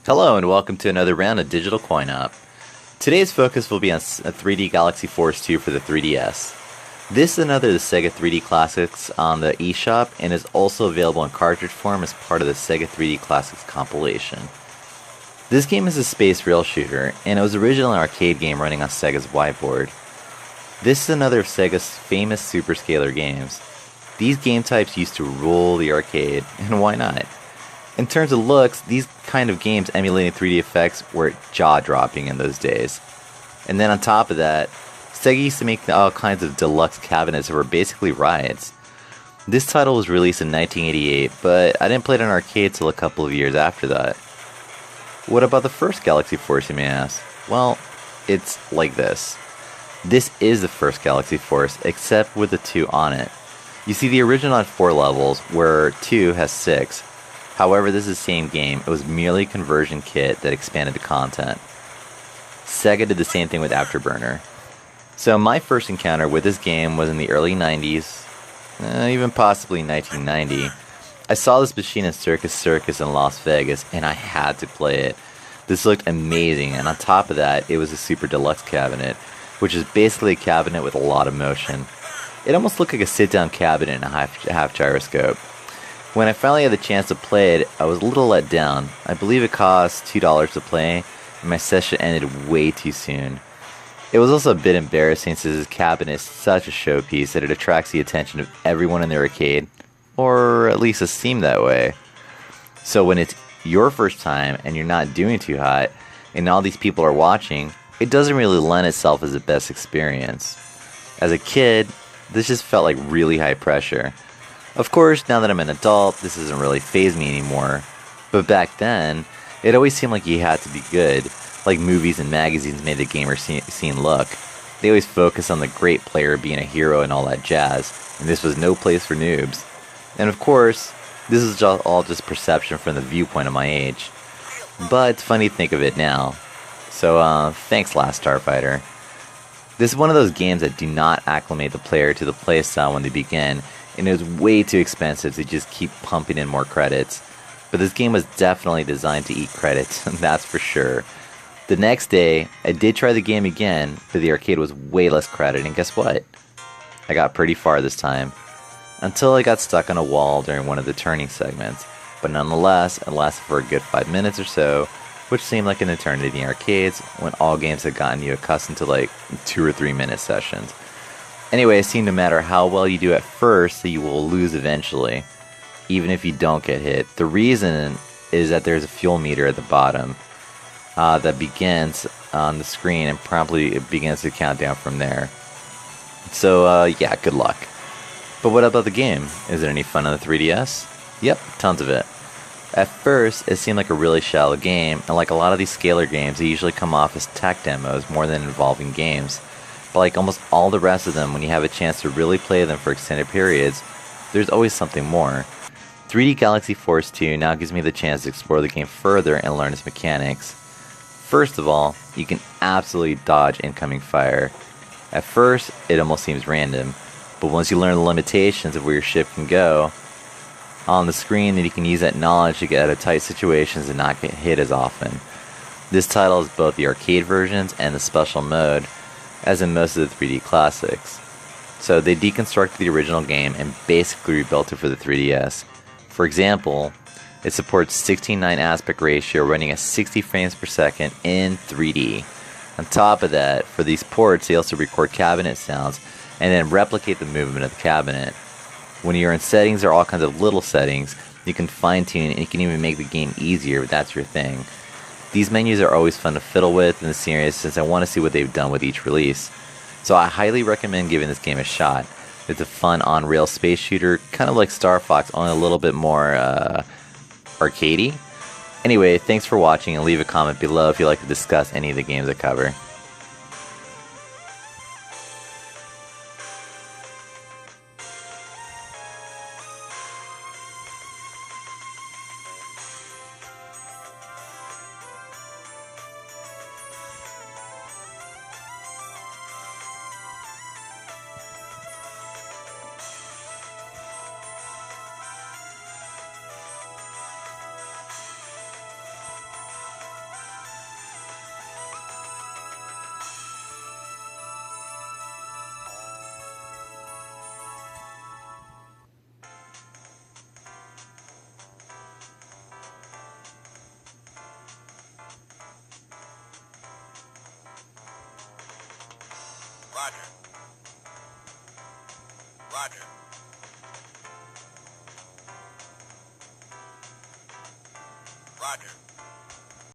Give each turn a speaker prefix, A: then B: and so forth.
A: Hello and welcome to another round of Digital Coin Op. Today's focus will be on a 3D Galaxy Force 2 for the 3DS. This is another of the Sega 3D Classics on the eShop and is also available in cartridge form as part of the Sega 3D Classics compilation. This game is a space rail shooter, and it was originally an arcade game running on Sega's whiteboard. This is another of Sega's famous superscalar games. These game types used to rule the arcade, and why not? In terms of looks, these kind of games emulating 3D effects were jaw-dropping in those days. And then on top of that, Sega used to make all kinds of deluxe cabinets that were basically rides. This title was released in 1988, but I didn't play it in arcade till a couple of years after that. What about the first Galaxy Force, you may ask? Well, it's like this. This is the first Galaxy Force, except with the 2 on it. You see, the original had 4 levels, where 2 has 6. However, this is the same game. It was merely a conversion kit that expanded the content. Sega did the same thing with Afterburner. So my first encounter with this game was in the early 90s, even possibly 1990. I saw this machine in Circus Circus in Las Vegas, and I had to play it. This looked amazing, and on top of that, it was a super deluxe cabinet, which is basically a cabinet with a lot of motion. It almost looked like a sit-down cabinet in a half gyroscope. When I finally had the chance to play it, I was a little let down. I believe it cost $2 to play, and my session ended way too soon. It was also a bit embarrassing since this cabinet is such a showpiece that it attracts the attention of everyone in the arcade, or at least it seemed that way. So when it's your first time and you're not doing too hot, and all these people are watching, it doesn't really lend itself as the best experience. As a kid, this just felt like really high pressure. Of course, now that I'm an adult, this doesn't really faze me anymore. But back then, it always seemed like you had to be good, like movies and magazines made the gamer scene look. They always focus on the great player being a hero and all that jazz, and this was no place for noobs. And of course, this is all just perception from the viewpoint of my age. But it's funny to think of it now. So, thanks Last Starfighter. This is one of those games that do not acclimate the player to the playstyle when they begin, and it was way too expensive to just keep pumping in more credits. But this game was definitely designed to eat credits, that's for sure. The next day, I did try the game again, but the arcade was way less crowded, and guess what? I got pretty far this time. Until I got stuck on a wall during one of the turning segments. But nonetheless, it lasted for a good 5 minutes or so, which seemed like an eternity in the arcades, when all games had gotten you accustomed to like 2 or 3 minute sessions. Anyway, it seemed no matter how well you do at first, that you will lose eventually, even if you don't get hit. The reason is that there's a fuel meter at the bottom that begins on the screen, and promptly it begins to count down from there. So, yeah, good luck. But what about the game? Is it any fun on the 3DS? Yep, tons of it. At first, it seemed like a really shallow game, and like a lot of these scalar games, they usually come off as tech demos more than involving games. But like almost all the rest of them, when you have a chance to really play them for extended periods, there's always something more. 3D Galaxy Force 2 now gives me the chance to explore the game further and learn its mechanics. First of all, you can absolutely dodge incoming fire. At first, it almost seems random, but once you learn the limitations of where your ship can go on the screen, then you can use that knowledge to get out of tight situations and not get hit as often. This title is both the arcade versions and the special mode, as in most of the 3D classics. So they deconstructed the original game and basically rebuilt it for the 3DS. For example, it supports 16:9 aspect ratio running at 60 frames per second in 3D. On top of that, for these ports, they also record cabinet sounds and then replicate the movement of the cabinet. When you're in settings, there are all kinds of little settings you can fine-tune, and you can even make the game easier if that's your thing. These menus are always fun to fiddle with in the series since I want to see what they've done with each release. So I highly recommend giving this game a shot. It's a fun on-rail space shooter, kind of like Star Fox, only a little bit more arcadey. Anyway, thanks for watching, and leave a comment below if you'd like to discuss any of the games I cover.
B: Roger. Roger. Roger.